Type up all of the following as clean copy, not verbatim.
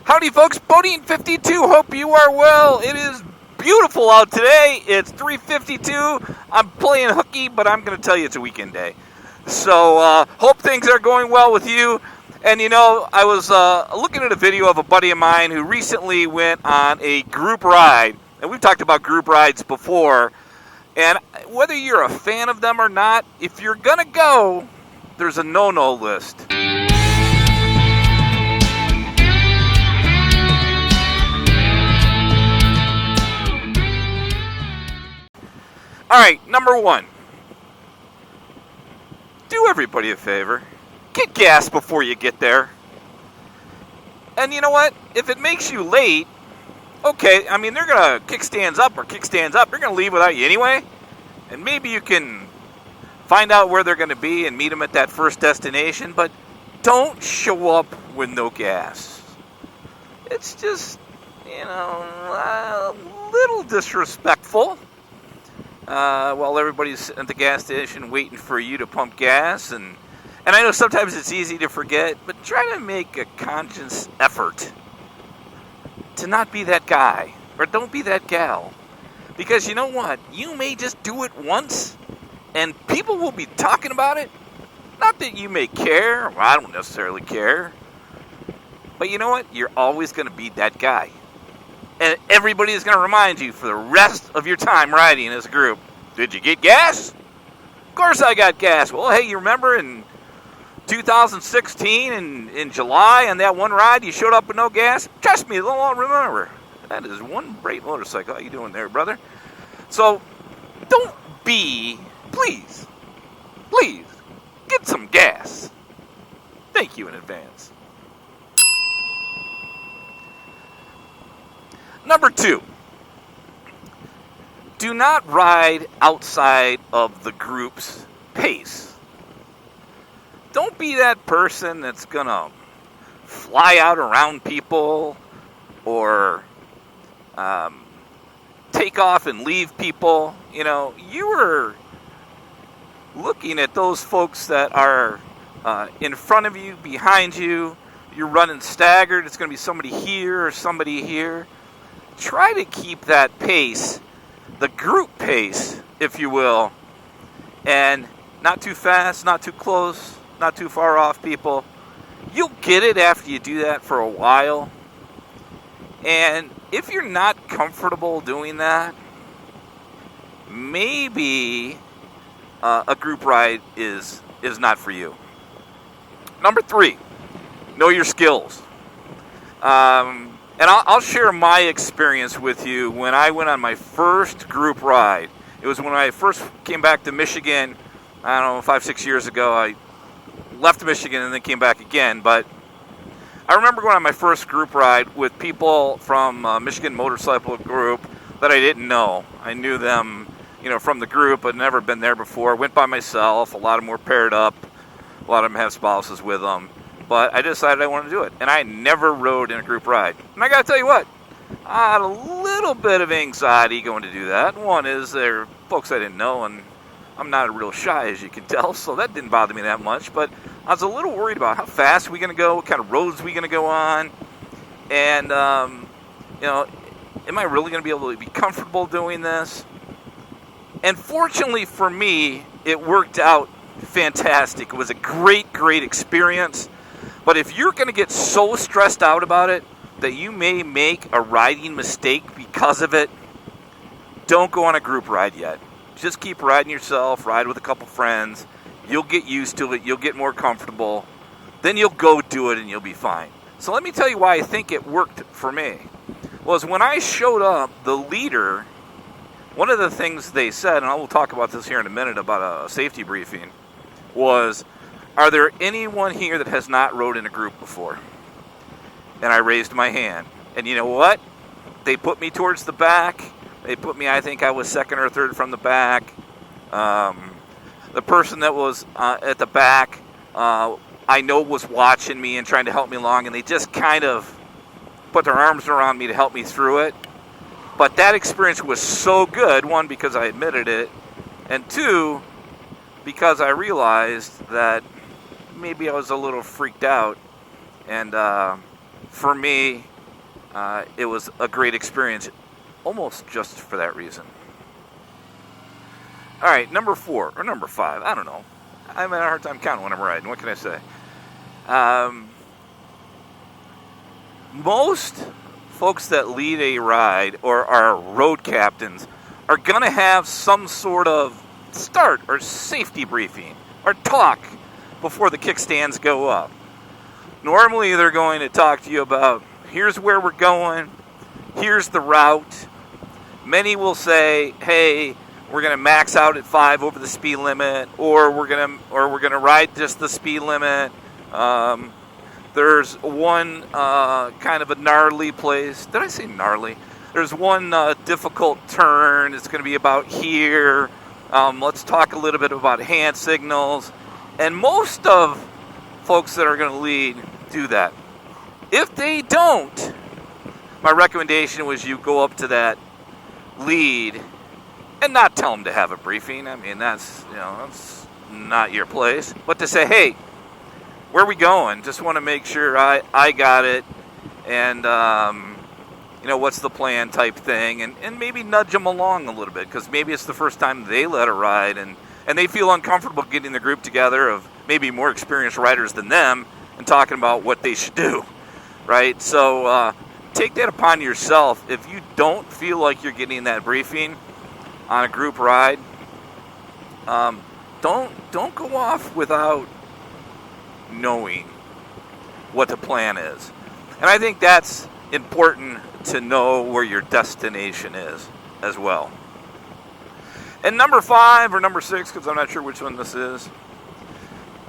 Howdy folks, Bodine52, hope you are well. It is beautiful out today. It's 3:52. I'm playing hooky, but I'm going to tell you it's a weekend day. So, hope things are going well with you. And you know, I was looking at a video of a buddy of mine who recently went on a group ride. And we've talked about group rides before. And whether you're a fan of them or not, if you're going to go, there's a no-no list. All right, number one. Do everybody a favor. Get gas before you get there. And you know what? If it makes you late, okay, I mean, they're going to kickstands up. They're going to leave without you anyway. And maybe you can find out where they're going to be and meet them at that first destination. But don't show up with no gas. It's just, a little disrespectful. While everybody's sitting at the gas station waiting for you to pump gas. And I know sometimes it's easy to forget, but try to make a conscious effort to not be that guy, or don't be that gal. Because you know what? You may just do it once, and people will be talking about it. Not that you may care, well, I don't necessarily care. But you know what? You're always going to be that guy. And everybody is going to remind you for the rest of your time riding as a group, did you get gas? Of course I got gas. Well, hey, you remember in 2016 in July on that one ride you showed up with no gas? Trust me, they'll all remember. That is one great motorcycle. How you doing there, brother? So don't be, please, get some gas. Thank you in advance. Number two, do not ride outside of the group's pace. Don't be that person that's going to fly out around people or take off and leave people. You know, you are looking at those folks that are in front of you, behind you. You're running staggered. It's going to be somebody here or somebody here. Try to keep that pace, the group pace, if you will, and not too fast, not too close, not too far off people. You'll get it after you do that for a while. And if you're not comfortable doing that, maybe a group ride is not for you. Number three, know your skills. And I'll share my experience with you when I went on my first group ride. It was when I first came back to Michigan, I don't know, 5-6 years ago. I left Michigan and then came back again. But I remember going on my first group ride with people from Michigan Motorcycle Group that I didn't know. I knew them, from the group, but never been there before. Went by myself. A lot of them were paired up. A lot of them have spouses with them. But I decided I wanted to do it. And I never rode in a group ride. And I got to tell you what, I had a little bit of anxiety going to do that. One is they're folks I didn't know, and I'm not real shy, as you can tell, so that didn't bother me that much. But I was a little worried about how fast we going to go, what kind of roads we going to go on. And, am I really going to be able to be comfortable doing this? And fortunately for me, it worked out fantastic. It was a great, great experience. But if you're going to get so stressed out about it that you may make a riding mistake because of it, don't go on a group ride yet. Just keep riding yourself, ride with a couple friends. You'll get used to it. You'll get more comfortable. Then you'll go do it and you'll be fine. So let me tell you why I think it worked for me. Was when I showed up, the leader, one of the things they said, and I will talk about this here in a minute about a safety briefing, was, are there anyone here that has not rode in a group before? And I raised my hand. And you know what? They put me towards the back. They put me, I think I was second or third from the back. The person that was at the back, I know was watching me and trying to help me along. And they just kind of put their arms around me to help me through it. But that experience was so good. One, because I admitted it. And two, because I realized that maybe I was a little freaked out. And for me, it was a great experience, almost just for that reason. All right, number 4 or number 5, I don't know. I'm having a hard time counting when I'm riding. What can I say? Most folks that lead a ride or are road captains are going to have some sort of start or safety briefing or talk before the kickstands go up. Normally, they're going to talk to you about, here's where we're going, here's the route. Many will say, hey, we're going to max out at 5 over the speed limit, or we're going to ride just the speed limit. There's one kind of a gnarly place. Did I say gnarly? There's one difficult turn. It's going to be about here. Let's talk a little bit about hand signals. And most of folks that are going to lead do that. If they don't, my recommendation was you go up to that lead and not tell them to have a briefing. I mean, that's not your place. But to say, hey, where are we going? Just want to make sure I got it, and what's the plan type thing, and maybe nudge them along a little bit, because maybe it's the first time they led a ride, and they feel uncomfortable getting the group together of maybe more experienced riders than them and talking about what they should do, right? So take that upon yourself. If you don't feel like you're getting that briefing on a group ride, don't go off without knowing what the plan is. And I think that's important to know where your destination is as well. And number 5 or number 6, because I'm not sure which one this is,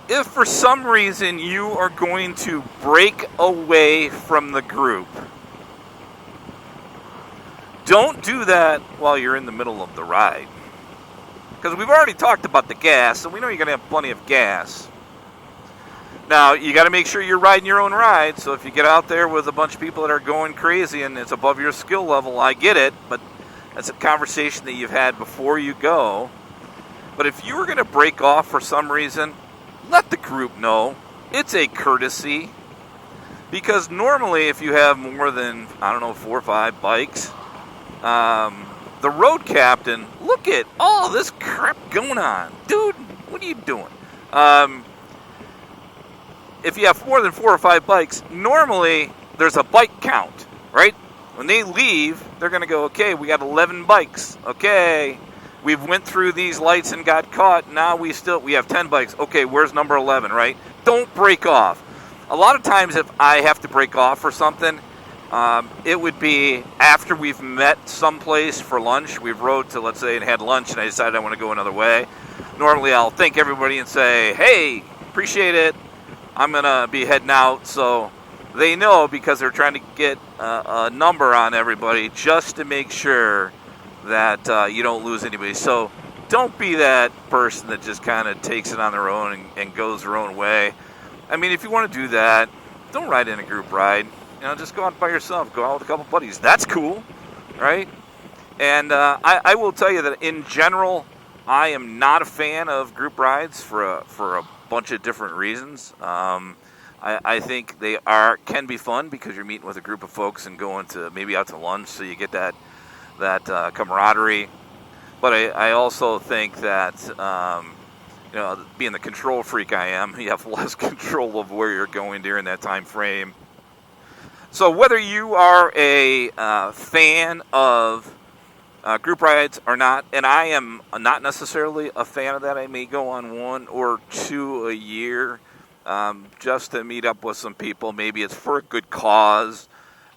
if for some reason you are going to break away from the group, don't do that while you're in the middle of the ride. Because we've already talked about the gas, and we know you're going to have plenty of gas. Now, you got to make sure you're riding your own ride, so if you get out there with a bunch of people that are going crazy and it's above your skill level, I get it, but that's a conversation that you've had before you go. But if you were going to break off for some reason, let the group know. It's a courtesy. Because normally if you have more than, 4 or 5 bikes, the road captain, look at all this crap going on. Dude, what are you doing? If you have more than 4 or 5 bikes, normally there's a bike count, right? When they leave, they're going to go, okay, we got 11 bikes. Okay, we've went through these lights and got caught. Now we have 10 bikes. Okay, where's number 11, right? Don't break off. A lot of times if I have to break off for something, it would be after we've met someplace for lunch. We've rode to, let's say, and had lunch, and I decided I want to go another way. Normally I'll thank everybody and say, hey, appreciate it. I'm going to be heading out, so they know, because they're trying to get a number on everybody just to make sure that you don't lose anybody. So don't be that person that just kind of takes it on their own and goes their own way. I mean, if you want to do that, don't ride in a group ride. Just go out by yourself. Go out with a couple buddies. That's cool, right? And I will tell you that in general, I am not a fan of group rides for a bunch of different reasons. I think they can be fun because you're meeting with a group of folks and going to maybe out to lunch, so you get that camaraderie. But I also think that being the control freak I am, you have less control of where you're going during that time frame. So whether you are a fan of group rides or not, and I am not necessarily a fan of that. I may go on 1 or 2 a year just to meet up with some people. Maybe it's for a good cause.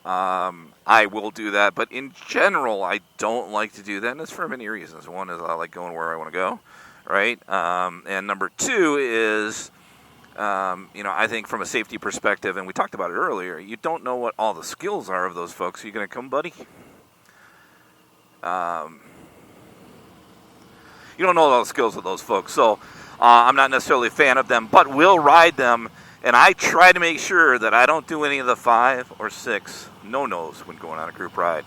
I will do that. But in general, I don't like to do that, and it's for many reasons. One is I like going where I want to go, right? And number 2 is, I think from a safety perspective, and we talked about it earlier, you don't know what all the skills are of those folks. Are you going to come, buddy? You don't know all the skills of those folks, so I'm not necessarily a fan of them, but will ride them, and I try to make sure that I don't do any of the 5 or 6 no-nos when going on a group ride.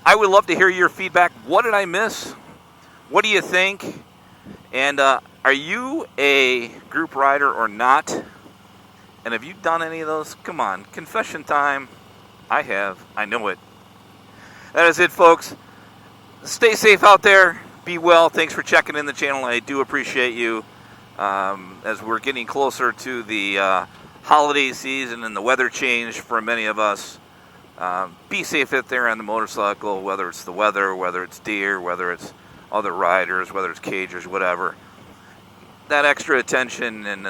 I would love to hear your feedback. What did I miss? What do you think? And are you a group rider or not? And have you done any of those? Come on, confession time. I have. I know it. That is it, folks. Stay safe out there. Be well. Thanks for checking in the channel. I do appreciate you. As we're getting closer to the holiday season and the weather change for many of us, be safe out there on the motorcycle, whether it's the weather, whether it's deer, whether it's other riders, whether it's cagers, whatever. That extra attention, and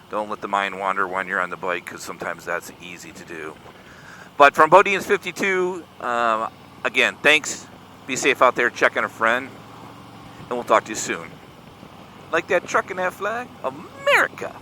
don't let the mind wander when you're on the bike, because sometimes that's easy to do. But from Bodians 52, again, thanks. Be safe out there. Check on a friend. And we'll talk to you soon. Like that truck and that flag? America!